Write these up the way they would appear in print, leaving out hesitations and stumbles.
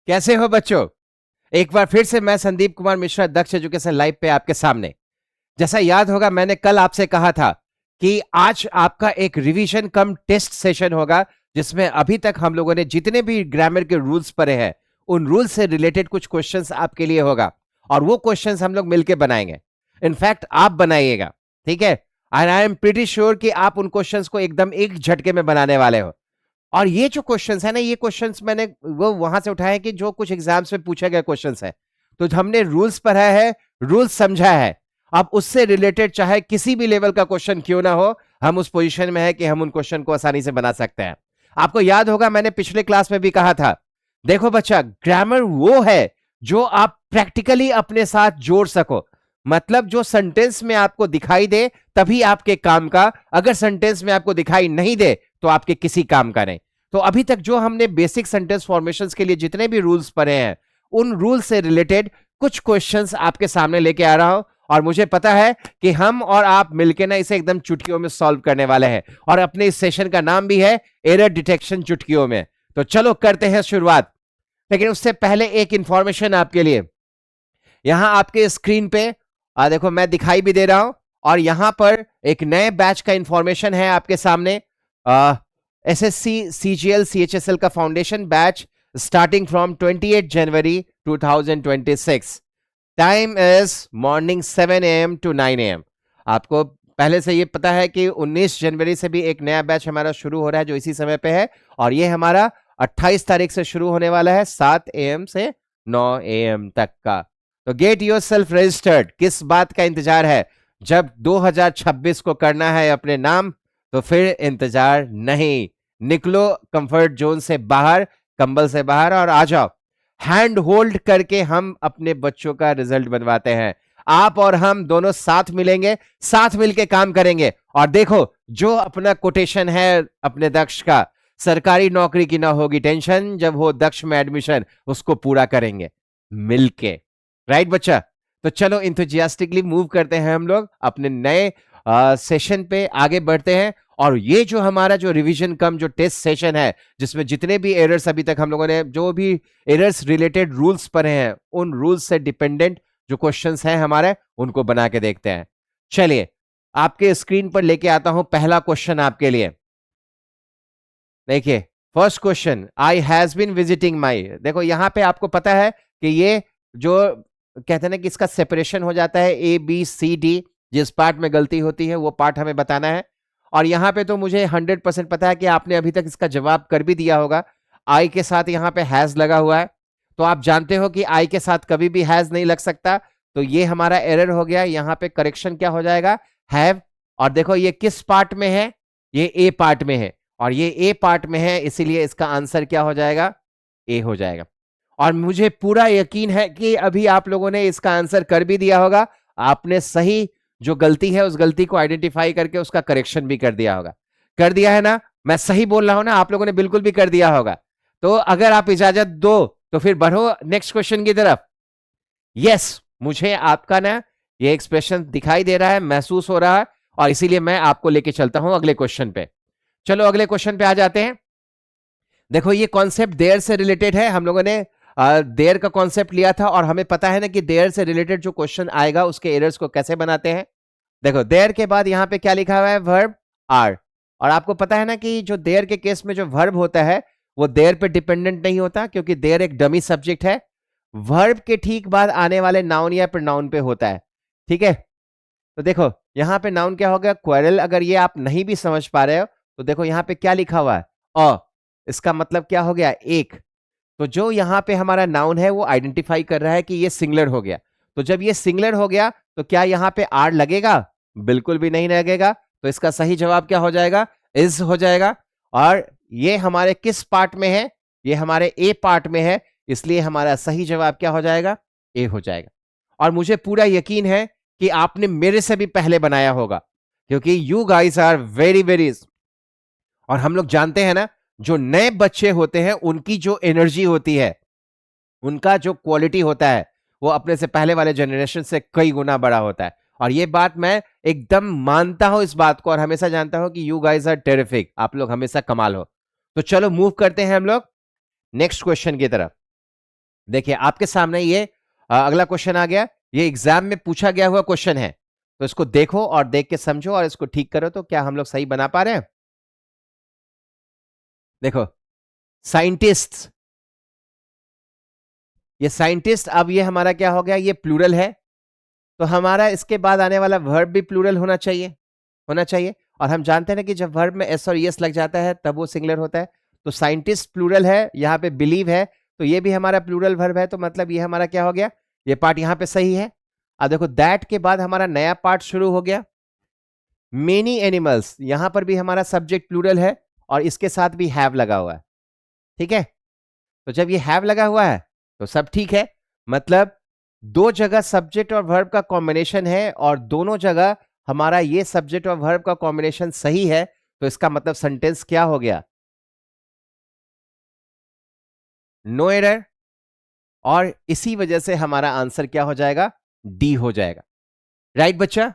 कैसे हो बच्चों? एक बार फिर से मैं संदीप कुमार मिश्रा दक्ष एजुकेशन लाइव पे आपके सामने। जैसा याद होगा मैंने कल आपसे कहा था कि आज आपका एक रिवीजन कम टेस्ट सेशन होगा, जिसमें अभी तक हम लोगों ने जितने भी ग्रामर के रूल्स पढ़े हैं उन रूल्स से रिलेटेड कुछ क्वेश्चंस आपके लिए होगा और वो क्वेश्चंस हम लोग मिलके बनाएंगे। इनफैक्ट आप बनाइएगा, ठीक है? And I am pretty sure कि आप उन क्वेश्चंस को एकदम एक झटके में बनाने वाले हो। और ये जो क्वेश्चंस है ना, ये क्वेश्चंस मैंने वो वहां से उठाए कि जो कुछ एग्जाम्स में पूछे गए क्वेश्चंस है। तो हमने रूल्स पढ़ा है, रूल्स समझा है। अब उससे रिलेटेड चाहे किसी भी लेवल का क्वेश्चन क्यों ना हो, हम उस पोजीशन में है कि हम उन क्वेश्चन को आसानी से बना सकते हैं। आपको याद होगा मैंने पिछले क्लास में भी कहा था, देखो बच्चा, ग्रामर वो है जो आप प्रैक्टिकली अपने साथ जोड़ सको। मतलब जो सेंटेंस में आपको दिखाई दे तभी आपके काम का, अगर सेंटेंस में आपको दिखाई नहीं दे तो आपके किसी काम का नहीं। तो अभी तक जो हमने बेसिक सेंटेंस फॉर्मेशंस के लिए जितने भी रूल्स पढ़े हैं, उन रूल्स से रिलेटेड कुछ क्वेश्चंस आपके सामने लेके आ रहा हूं। और मुझे पता है कि हम और आप मिलके ना इसे एकदम चुटकियों में सॉल्व करने वाले हैं। और अपने इस सेशन का नाम भी है एरर डिटेक्शन चुटकियों में। तो चलो करते हैं शुरुआत। लेकिन उससे पहले एक इंफॉर्मेशन आपके लिए। यहां आपके स्क्रीन पे देखो मैं दिखाई भी दे रहा हूं, और यहां पर एक नए बैच का इंफॉर्मेशन है आपके सामने। एसएससी सीजीएल सीएचएसएल का foundation batch starting from 28 January 2026। Time is morning 7 AM to 9 AM। आपको पहले से ये पता है कि 19 जनवरी से भी एक नया बैच हमारा शुरू हो रहा है जो इसी समय पे है, और ये हमारा 28 तारीख से शुरू होने वाला है 7 AM से 9 AM तक का। तो गेट योर सेल्फ रजिस्टर्ड। किस बात का इंतजार है? जब 2026 को करना है अपने नाम, तो फिर इंतजार नहीं। निकलो कंफर्ट जोन से बाहर, कंबल से बाहर, और आ जाओ। हैंड होल्ड करके हम अपने बच्चों का रिजल्ट बनवाते हैं। आप और हम दोनों साथ मिलेंगे, साथ मिलके काम करेंगे। और देखो, जो अपना कोटेशन है अपने दक्ष का, सरकारी नौकरी की ना होगी टेंशन, जब हो दक्ष में एडमिशन उसको पूरा करेंगे मिलके। राइट बच्चा? तो चलो इंथुजियास्टिकली मूव करते हैं हम लोग अपने नए सेशन पे आगे बढ़ते हैं। और ये जो हमारा जो रिवीजन कम जो टेस्ट सेशन है, जिसमें जितने भी एरर्स अभी तक हम लोगों ने जो भी एरर्स रिलेटेड रूल्स पढ़े हैं, उन रूल्स से डिपेंडेंट जो क्वेश्चंस हैं हमारे, उनको बना के देखते हैं। चलिए आपके स्क्रीन पर लेके आता हूं पहला क्वेश्चन आपके लिए। देखिए first question, I has been visiting my. देखो यहां पे आपको पता है कि ये जो कहते हैं ना कि इसका सेपरेशन हो जाता है ABCD। जिस पार्ट में गलती होती है वो पार्ट हमें बताना है। और यहां पे तो मुझे 100% पता है कि आपने अभी तक इसका जवाब कर भी दिया होगा। आई के साथ यहां पे हैज लगा हुआ है, तो आप जानते हो कि आई के साथ कभी भी हैज नहीं लग सकता। तो ये हमारा एरर हो गया। यहां पे करेक्शन क्या हो जाएगा? हैव। और देखो ये किस पार्ट में है? ये ए पार्ट में है, और ये ए पार्ट में है, इसीलिए इसका आंसर क्या हो जाएगा? ए हो जाएगा। और मुझे पूरा यकीन है कि अभी आप लोगों ने इसका आंसर कर भी दिया होगा। आपने सही जो गलती है उस गलती को आइडेंटिफाई करके उसका करेक्शन भी कर दिया होगा। कर दिया है ना? मैं सही बोल रहा हूं ना? आप लोगों ने बिल्कुल भी कर दिया होगा। तो अगर आप इजाजत दो तो फिर बढ़ो नेक्स्ट क्वेश्चन की तरफ। यस, मुझे आपका ना ये एक्सप्रेशन दिखाई दे रहा है, महसूस हो रहा है, और इसीलिए मैं आपको लेके चलता हूं अगले क्वेश्चन पे। चलो अगले क्वेश्चन पे आ जाते हैं। देखो ये कॉन्सेप्ट देयर से रिलेटेड है। हम लोगों ने देयर का कॉन्सेप्ट लिया था, और हमें पता है ना कि देयर से रिलेटेड जो क्वेश्चन आएगा उसके एरर्स को कैसे बनाते हैं। देखो देयर के बाद यहां पे क्या लिखा हुआ है? Verb are. और आपको पता है ना कि जो देयर के केस में जो वर्ब होता है वो देयर पे डिपेंडेंट नहीं होता, क्योंकि देयर एक डमी सब्जेक्ट है। वर्ब के ठीक बाद आने वाले नाउन या प्रोनाउन पे होता है। ठीक है? तो देखो यहां पे नाउन क्या हो गया? क्वेरल। अगर ये आप नहीं भी समझ पा रहे हो तो देखो यहां पे क्या लिखा हुआ है? अ। इसका मतलब क्या हो गया? एक। तो जो यहां पे हमारा नाउन है वो आइडेंटिफाई कर रहा है कि ये सिंगुलर हो गया। तो जब ये सिंगुलर हो गया तो क्या यहां पे आर लगेगा? बिल्कुल भी नहीं लगेगा। तो इसका सही जवाब क्या हो जाएगा? इज हो जाएगा। और ये हमारे किस पार्ट में है? ये हमारे ए पार्ट में है, इसलिए हमारा सही जवाब क्या हो जाएगा? ए हो जाएगा। और मुझे पूरा यकीन है कि आपने मेरे से भी पहले बनाया होगा, क्योंकि you guys are very very. और हम लोग जानते हैं ना, जो नए बच्चे होते हैं उनकी जो एनर्जी होती है, उनका जो क्वालिटी होता है, वो अपने से पहले वाले जनरेशन से कई गुना बड़ा होता है। और ये बात मैं एकदम मानता हूं इस बात को, और हमेशा जानता हूं कि यू गाइस आर टेरिफिक। आप लोग हमेशा कमाल हो। तो चलो मूव करते हैं हम लोग नेक्स्ट क्वेश्चन की तरफ। देखिए आपके सामने ये अगला क्वेश्चन आ गया, ये एग्जाम में पूछा गया हुआ क्वेश्चन है, तो इसको देखो और देख के समझो और इसको ठीक करो, तो क्या हम लोग सही बना पा रहे हैं? देखो साइंटिस्ट, ये साइंटिस्ट, अब ये हमारा क्या हो गया, ये प्लूरल है, तो हमारा इसके बाद आने वाला वर्ब भी प्लूरल होना चाहिए, होना चाहिए। और हम जानते हैं ना कि जब वर्ब में एस और यस लग जाता है तब वो सिंगुलर होता है। तो साइंटिस्ट प्लूरल है, यहाँ पे बिलीव है, तो ये भी हमारा प्लूरल वर्ब है, तो मतलब ये हमारा क्या हो गया, ये पार्ट यहाँ पे सही है। अब देखो दैट के बाद हमारा नया पार्ट शुरू हो गया, मेनी एनिमल्स, यहां पर भी हमारा सब्जेक्ट प्लूरल है और इसके साथ भी हैव लगा हुआ है, ठीक है। तो जब ये हैव लगा हुआ है तो सब ठीक है, मतलब दो जगह सब्जेक्ट और वर्ब का कॉम्बिनेशन है और दोनों जगह हमारा ये सब्जेक्ट और वर्ब का कॉम्बिनेशन सही है, तो इसका मतलब सेंटेंस क्या हो गया, नो एरर। और इसी वजह से हमारा आंसर क्या हो जाएगा, डी हो जाएगा। राइट बच्चा,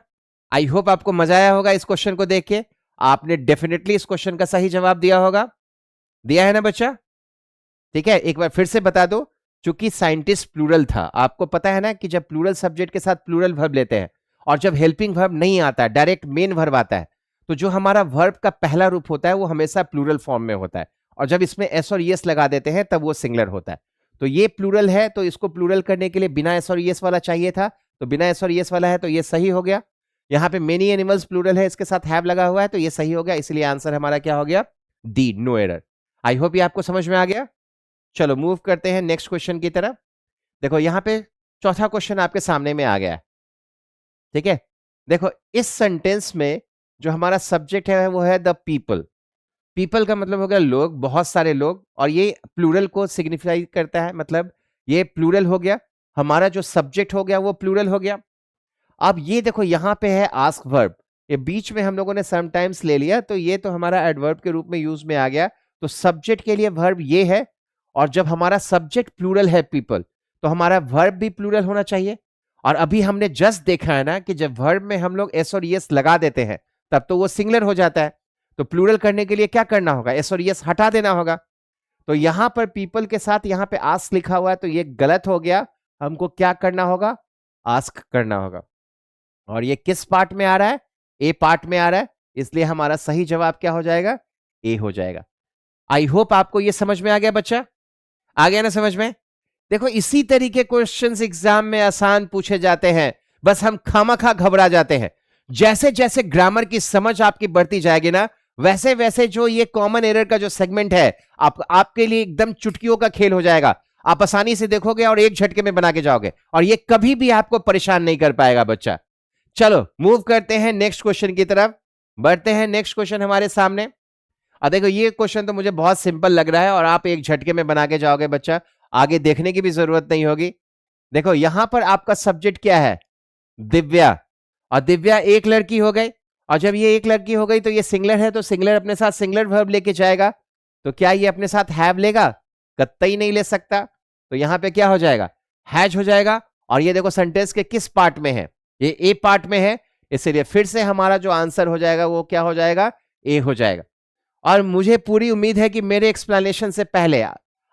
आई होप आपको मजा आया होगा इस क्वेश्चन को देख के, आपने डेफिनेटली इस क्वेश्चन का सही जवाब दिया होगा, दिया है ना बच्चा? ठीक है, एक बार फिर से बता दो, चूंकि साइंटिस्ट प्लूरल था, आपको पता है ना कि जब प्लूरल सब्जेक्ट के साथ प्लूरल वर्ब लेते हैं और जब हेल्पिंग वर्ब नहीं आता है, डायरेक्ट मेन वर्ब आता है, तो जो हमारा वर्ब का पहला रूप होता है वो हमेशा प्लूरल फॉर्म में होता है, और जब इसमें एस और यस लगा देते हैं तब वो सिंगुलर होता है। तो ये प्लूरल है, तो इसको प्लूरल करने के लिए बिना एस और यस वाला चाहिए था, तो बिना एस और यस वाला है तो ये सही हो गया। यहाँ पे मेनी एनिमल्स प्लूरल है, इसके साथ हैव लगा हुआ है, तो ये सही हो गया, इसलिए आंसर हमारा क्या हो गया, D, no error. I hope ये आपको समझ में आ गया। चलो मूव करते हैं नेक्स्ट क्वेश्चन की तरफ। देखो यहां पे चौथा क्वेश्चन आपके सामने में आ गया है, ठीक है। देखो इस सेंटेंस में जो हमारा सब्जेक्ट है वो है द पीपल, पीपल का मतलब हो गया लोग, बहुत सारे लोग, और ये प्लूरल को सिग्निफाई करता है, मतलब ये प्लूरल हो गया, हमारा जो सब्जेक्ट हो गया वो प्लूरल हो गया। अब ये देखो यहां पे है आस्क वर्ब, ये बीच में हम लोगों ने समटाइम्स ले लिया, तो ये तो हमारा एडवर्ब के रूप में यूज में आ गया, तो सब्जेक्ट के लिए वर्ब ये है, और जब हमारा सब्जेक्ट प्लूरल है पीपल, तो हमारा वर्ब भी प्लूरल होना चाहिए। और अभी हमने जस्ट देखा है ना कि जब वर्ब में हम लोग एस और यस लगा देते हैं तब तो वो सिंगुलर हो जाता है, तो प्लूरल करने के लिए क्या करना होगा, एस और यस हटा देना होगा। तो यहां पर पीपल के साथ यहां पे आस्क लिखा हुआ है, तो ये गलत हो गया, हमको क्या करना होगा, आस्क करना होगा। और ये किस पार्ट में आ रहा है, ए पार्ट में आ रहा है, इसलिए हमारा सही जवाब क्या हो जाएगा, ए हो जाएगा। आई होप आपको ये समझ में आ गया बच्चा, आ गया ना समझ में? देखो इसी तरीके क्वेश्चंस एग्जाम में आसान पूछे जाते हैं, बस हम खामखा घबरा जाते हैं। जैसे जैसे ग्रामर की समझ आपकी बढ़ती जाएगी ना, वैसे वैसे जो ये कॉमन एरर का जो सेगमेंट है आपके लिए एकदम चुटकियों का खेल हो जाएगा, आप आसानी से देखोगे और एक झटके में बना के जाओगे, और ये कभी भी आपको परेशान नहीं कर पाएगा बच्चा। चलो मूव करते हैं नेक्स्ट क्वेश्चन की तरफ, बढ़ते हैं। नेक्स्ट क्वेश्चन हमारे सामने, अब देखो ये क्वेश्चन तो मुझे बहुत सिंपल लग रहा है और आप एक झटके में बना के जाओगे बच्चा, आगे देखने की भी जरूरत नहीं होगी। देखो यहां पर आपका सब्जेक्ट क्या है, दिव्या, और दिव्या एक लड़की हो गई, और जब ये एक लड़की हो गई तो ये सिंगलर है, तो सिंगलर अपने साथ सिंगलर वर्ब लेके जाएगा, तो क्या ये अपने साथ हैव लेगा, कतई नहीं ले सकता, तो यहां पे क्या हो जाएगा, हैज हो जाएगा। और ये देखो सेंटेंस के किस पार्ट में है, ये ए पार्ट में है, इसलिए फिर से हमारा जो आंसर हो जाएगा वो क्या हो जाएगा, ए हो जाएगा। और मुझे पूरी उम्मीद है कि मेरे एक्सप्लेनेशन से पहले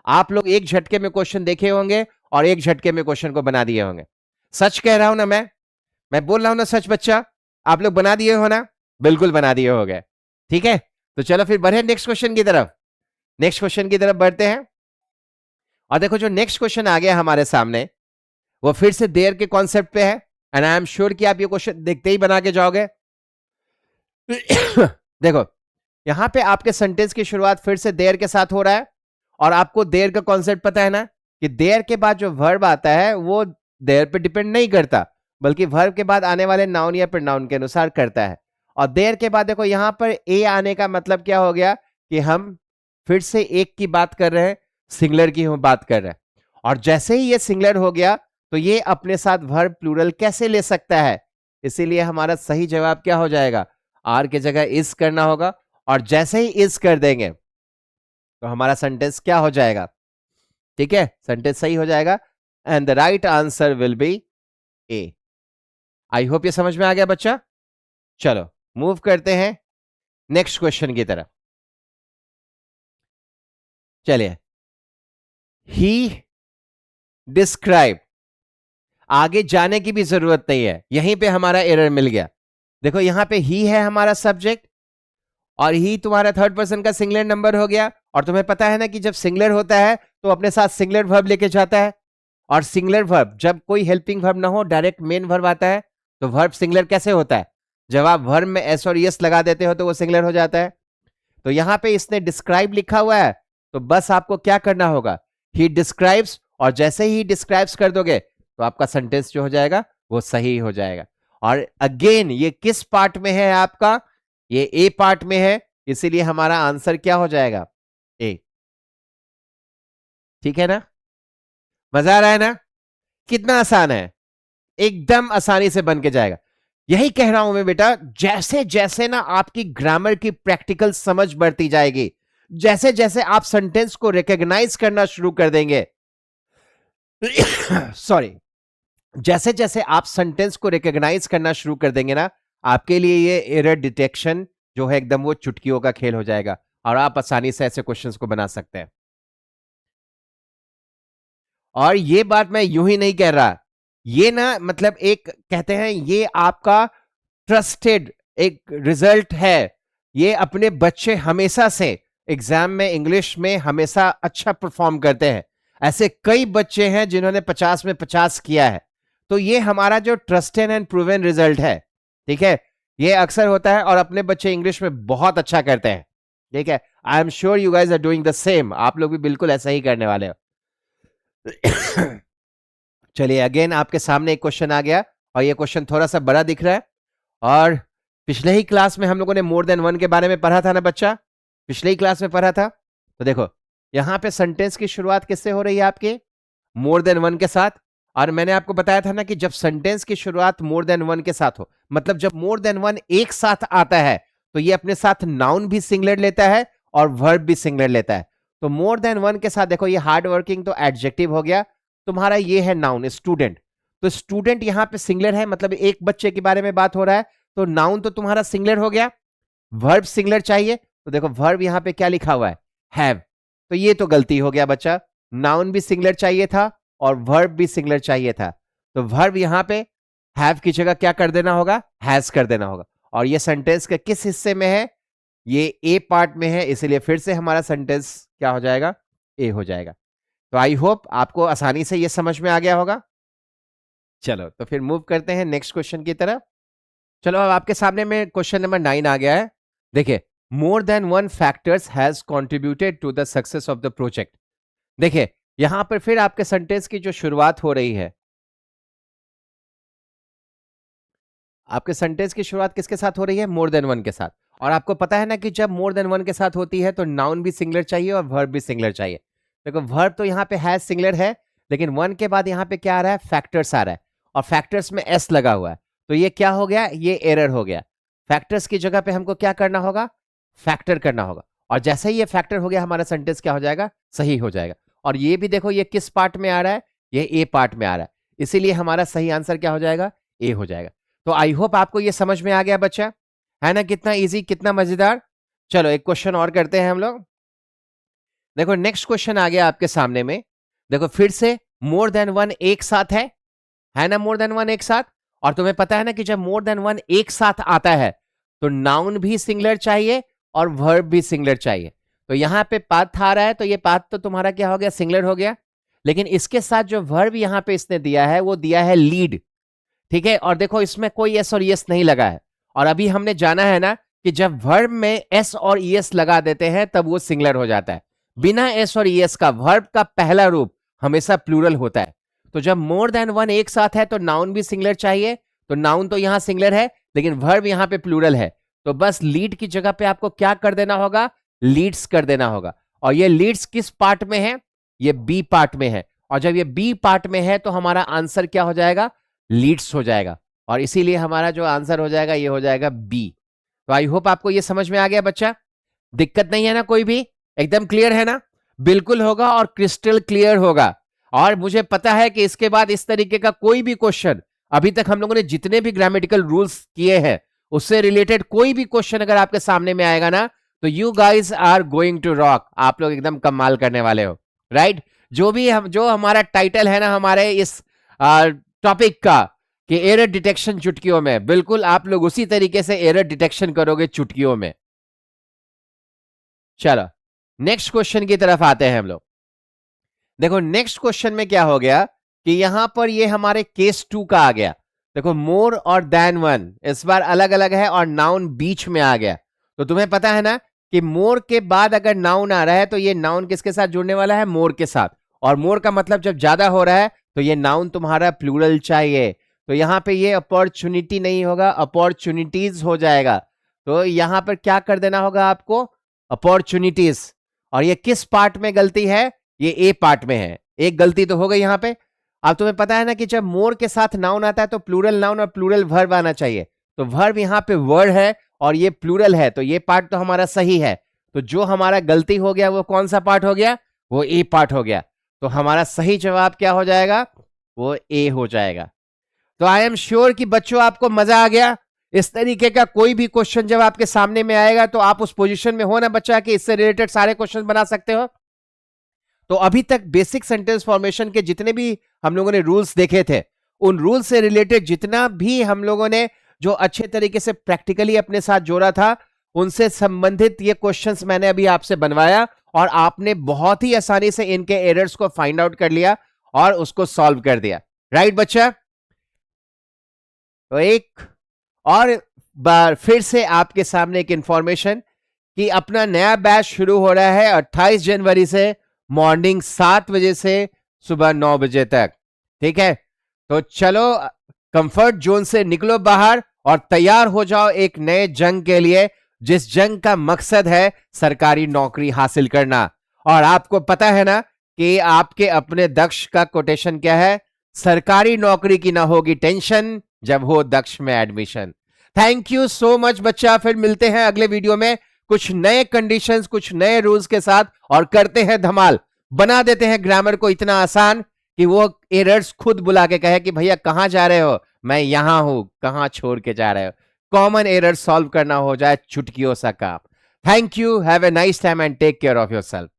आप लोग एक झटके में क्वेश्चन देखे होंगे और एक झटके में क्वेश्चन को बना दिए होंगे। सच कह रहा हूं ना, मैं बोल रहा हूं ना सच बच्चा, आप लोग बना दिए हो ना, बिल्कुल बना दिए हो गए, ठीक है। तो चलो फिर बढ़े नेक्स्ट क्वेश्चन की तरफ, नेक्स्ट क्वेश्चन की तरफ बढ़ते हैं। और देखो जो नेक्स्ट क्वेश्चन आ गया हमारे सामने, वो फिर से देयर के कॉन्सेप्ट पे है, एंड आई एम श्योर कि आप ये क्वेश्चन देखते ही बना के जाओगे। देखो यहां पे आपके सेंटेंस की शुरुआत फिर से देयर के साथ हो रहा है, और आपको देयर का कॉन्सेप्ट पता है ना कि देयर के बाद जो वर्ब आता है वो देयर पे डिपेंड नहीं करता, बल्कि वर्ब के बाद आने वाले नाउन या प्रोनाउन के अनुसार करता है। और देयर के बाद देखो यहां पर ए आने का मतलब क्या हो गया कि हम फिर से एक की बात कर रहे हैं, सिंगुलर की हम बात कर रहे हैं, और जैसे ही ये सिंगुलर हो गया तो ये अपने साथ वर्ब प्लूरल कैसे ले सकता है, इसीलिए हमारा सही जवाब क्या हो जाएगा, आर की जगह इज करना होगा, और जैसे ही इज कर देंगे तो हमारा सेंटेंस क्या हो जाएगा, ठीक है, सेंटेंस सही हो जाएगा, and the right answer will be A. I hope ये समझ में आ गया बच्चा। चलो मूव करते हैं नेक्स्ट क्वेश्चन की तरफ। चलिए, ही डिस्क्राइब। आगे जाने की भी जरूरत नहीं है, यहीं पे हमारा एरर मिल गया। देखो यहां पे ही है हमारा सब्जेक्ट, और ही तुम्हारा थर्ड पर्सन का सिंगुलर नंबर हो गया। और तुम्हें पता है ना कि जब सिंगुलर होता है तो अपने साथ सिंगुलर वर्ब लेके जाता है। और सिंगुलर वर्ब जब कोई हेल्पिंग वर्ब ना हो, डायरेक्ट मेन वर्ब आता है, तो वर्ब सिंगुलर कैसे होता है? जब आप वर्ब में एस और यस लगा देते हो तो वो सिंगुलर हो जाता है। तो यहां पे इसने डिस्क्राइब लिखा हुआ है, तो बस आपको क्या करना होगा, ही डिस्क्राइब्स, और जैसे ही डिस्क्राइब्स कर दोगे तो आपका सेंटेंस जो हो जाएगा वो सही हो जाएगा। और अगेन ये किस पार्ट में है आपका? ये ए पार्ट में है, इसीलिए हमारा आंसर क्या हो जाएगा? ए। ठीक है ना? मजा आ रहा है ना? कितना आसान है, एकदम आसानी से बन के जाएगा। यही कह रहा हूं मैं बेटा, जैसे जैसे ना आपकी ग्रामर की प्रैक्टिकल समझ बढ़ती जाएगी, जैसे जैसे आप सेंटेंस को रिकॉग्नाइज करना शुरू कर देंगे सॉरी, जैसे जैसे आप सेंटेंस को रिकॉग्नाइज करना शुरू कर देंगे ना, आपके लिए ये एरर डिटेक्शन जो है एकदम वो चुटकियों का खेल हो जाएगा, और आप आसानी से ऐसे क्वेश्चंस को बना सकते हैं। और ये बात मैं यूं ही नहीं कह रहा, ये ना मतलब एक कहते हैं ये आपका ट्रस्टेड एक रिजल्ट है। ये अपने बच्चे हमेशा से एग्जाम में इंग्लिश में हमेशा अच्छा परफॉर्म करते हैं। ऐसे कई बच्चे हैं जिन्होंने 50 में 50 किया है। तो ये हमारा जो ट्रस्टेड एंड प्रूवन रिजल्ट है, ठीक है, ये अक्सर होता है, और अपने बच्चे इंग्लिश में बहुत अच्छा करते हैं। ठीक है, I am sure you guys are doing the same, आप लोग भी बिल्कुल ऐसा ही करने वाले हो। चलिए अगेन आपके सामने एक क्वेश्चन आ गया, और ये क्वेश्चन थोड़ा सा बड़ा दिख रहा है। और पिछले ही क्लास में हम लोगों ने मोर देन वन के बारे में पढ़ा था ना बच्चा, पिछले ही क्लास में पढ़ा था। तो देखो यहां पे सेंटेंस की शुरुआत किससे हो रही है आपके? मोर देन वन के साथ। और मैंने आपको बताया था ना कि जब सेंटेंस की शुरुआत मोर देन वन के साथ हो, मतलब जब मोर देन वन एक साथ आता है, तो ये अपने साथ नाउन भी सिंगुलर लेता है और वर्ब भी सिंगुलर लेता है। तो मोर देन वन के साथ देखो, ये हार्ड वर्किंग तो एडजेक्टिव हो गया, तुम्हारा ये है नाउन स्टूडेंट। तो स्टूडेंट यहां पे सिंगुलर है, मतलब एक बच्चे के बारे में बात हो रहा है, तो नाउन तो तुम्हारा सिंगुलर हो गया। वर्ब सिंगुलर चाहिए, तो देखो वर्ब यहां पे क्या लिखा हुआ है? हैव। तो ये तो गलती हो गया बच्चा, नाउन भी सिंगुलर चाहिए था और वर्ब भी सिंगुलर चाहिए था। तो वर्ब यहां पे हैव की जगह क्या कर देना होगा? हैज कर देना होगा। और ये सेंटेंस के किस हिस्से में है? ये ए पार्ट में है, इसलिए फिर से हमारा सेंटेंस क्या हो जाएगा? ए हो जाएगा। तो आई होप आपको आसानी से ये समझ में आ गया होगा। चलो तो फिर मूव करते हैं नेक्स्ट क्वेश्चन की तरफ। चलो अब आपके सामने में क्वेश्चन नंबर 9 आ गया है। देखिए, more than one factors has contributed to the success of the project. देखिए यहां पर फिर आपके सेंटेंस की जो शुरुआत हो रही है, आपके सेंटेंस की शुरुआत किसके साथ हो रही है? मोर देन वन के साथ। और आपको पता है ना कि जब मोर देन वन के साथ होती है तो नाउन भी सिंगुलर चाहिए और वर्ब भी सिंगुलर चाहिए। देखो वर्ब तो यहाँ पे हैज सिंगुलर है, लेकिन वन के बाद यहाँ पे क्या आ रहा है? फैक्टर्स आ रहा है, और फैक्टर्स में एस लगा हुआ है। तो ये क्या हो गया? ये एरर हो गया। फैक्टर्स की जगह पे हमको क्या करना होगा? फैक्टर करना होगा। और जैसे ही ये फैक्टर हो गया, हमारा सेंटेंस क्या हो जाएगा? सही हो जाएगा। और ये भी देखो, ये किस पार्ट में आ रहा है? ये ए पार्ट में आ रहा है, इसीलिए हमारा सही आंसर क्या हो जाएगा? ए हो जाएगा। तो आई होप आपको ये समझ में आ गया बच्चा, है ना? कितना इजी, कितना मजेदार। चलो एक क्वेश्चन और करते हैं हम लोग। देखो नेक्स्ट क्वेश्चन आ गया आपके सामने में। देखो फिर से मोर देन वन एक साथ है ना? मोर देन वन एक साथ। और तुम्हें पता है ना कि जब मोर देन वन एक साथ आता है तो नाउन भी सिंगुलर चाहिए और वर्ब भी सिंगुलर चाहिए। तो यहां पे पाथ आ रहा है, तो ये पाथ तो तुम्हारा क्या हो गया? सिंगुलर हो गया। लेकिन इसके साथ जो वर्ब यहां पे इसने दिया है वो दिया है लीड। ठीक है, और देखो इसमें कोई एस और एस नहीं लगा है। और अभी हमने जाना है ना कि जब वर्ब में एस और एस लगा देते हैं तब वो सिंगुलर हो जाता है। बिना एस और एस का वर्ब का पहला रूप हमेशा प्लूरल होता है। तो जब मोर देन वन एक साथ है तो नाउन भी सिंगुलर चाहिए। तो नाउन तो यहां सिंगुलर है, लेकिन वर्ब यहां पे प्लूरल है। तो बस लीड की जगह पे आपको क्या कर देना होगा? लीड्स कर देना होगा। और ये लीड्स किस पार्ट में है? ये बी पार्ट में है। और जब ये बी पार्ट में है तो हमारा आंसर क्या हो जाएगा? लीड्स हो जाएगा। और इसीलिए हमारा जो आंसर हो जाएगा ये हो जाएगा बी। तो आई होप आपको ये समझ में आ गया बच्चा, दिक्कत नहीं है ना कोई भी? एकदम क्लियर है ना? बिल्कुल होगा, और क्रिस्टल क्लियर होगा। और मुझे पता है कि इसके बाद इस तरीके का कोई भी क्वेश्चन, अभी तक हम लोगों ने जितने भी ग्रामेटिकल रूल्स किए हैं उससे रिलेटेड कोई भी क्वेश्चन अगर आपके सामने में आएगा ना, तो you guys are going to rock. आप लोग एकदम कमाल करने वाले हो, राइट? जो हमारा टाइटल है ना हमारे इस टॉपिक का कि एरर डिटेक्शन चुटकियों में, बिल्कुल आप लोग उसी तरीके से एरर डिटेक्शन करोगे चुटकियों में। चलो नेक्स्ट क्वेश्चन की तरफ आते हैं हम लोग। देखो नेक्स्ट क्वेश्चन में क्या हो गया कि यहां पर ये हमारे केस 2 का आ गया। देखो मोर और देन वन इस बार अलग अलग है और नाउन बीच में आ गया। तो तुम्हें पता है ना कि मोर के बाद अगर नाउन आ रहा है तो ये नाउन किसके साथ जुड़ने वाला है? मोर के साथ। और मोर का मतलब जब ज्यादा हो रहा है तो ये नाउन तुम्हारा प्लूरल चाहिए। तो यहां पे ये अपॉर्चुनिटी नहीं होगा, अपॉर्चुनिटीज हो जाएगा। तो यहां पर क्या कर देना होगा आपको? अपॉर्चुनिटीज। और ये किस पार्ट में गलती है? ये ए पार्ट में है। एक गलती तो हो गई यहां पे। अब तुम्हें पता है ना कि जब मोर के साथ नाउन आता है तो प्लूरल नाउन और प्लूरल वर्ब आना चाहिए। तो वर्ब यहां पे वर्ड है और ये प्लूरल है, तो ये पार्ट तो हमारा सही है। तो जो हमारा गलती हो गया वो कौन सा पार्ट हो गया? वो ए पार्ट हो गया। तो हमारा सही जवाब क्या हो जाएगा? वो ए हो जाएगा। तो आई एम श्योर कि बच्चों आपको मजा आ गया। इस तरीके का कोई भी क्वेश्चन जब आपके सामने में आएगा तो आप उस पोजीशन में हो ना बच्चा कि इससे रिलेटेड सारे क्वेश्चन बना सकते हो। तो अभी तक बेसिक सेंटेंस फॉर्मेशन के जितने भी हम लोगों ने रूल्स देखे थे, उन रूल्स से रिलेटेड जितना भी हम लोगों ने जो अच्छे तरीके से प्रैक्टिकली अपने साथ जोड़ा था, उनसे संबंधित ये क्वेश्चंस मैंने अभी आपसे बनवाया और आपने बहुत ही आसानी से इनके एरर्स को फाइंड आउट कर लिया और उसको सॉल्व कर दिया। राइट बच्चा? तो एक और बार फिर से आपके सामने एक इंफॉर्मेशन कि अपना नया बैच शुरू हो रहा है 28 जनवरी से मॉर्निंग 7 बजे से सुबह 9 बजे तक। ठीक है, तो चलो कंफर्ट जोन से निकलो बाहर और तैयार हो जाओ एक नए जंग के लिए, जिस जंग का मकसद है सरकारी नौकरी हासिल करना। और आपको पता है ना कि आपके अपने दक्ष का कोटेशन क्या है? सरकारी नौकरी की ना होगी टेंशन जब हो दक्ष में admission. Thank you so much बच्चा, फिर मिलते हैं अगले वीडियो में कुछ नए कंडीशंस, कुछ नए रूल्स के साथ और करते हैं धमाल। बना देते हैं ग्रामर को इतना आसान कि वो एरर्स खुद बुला के कहे कि भैया कहां जा रहे हो? मैं यहां हूं, कहां छोड़ के जा रहे हो? कॉमन एरर सॉल्व करना हो जाए चुटकियों सा काम। Thank you, have a nice time and take care of yourself.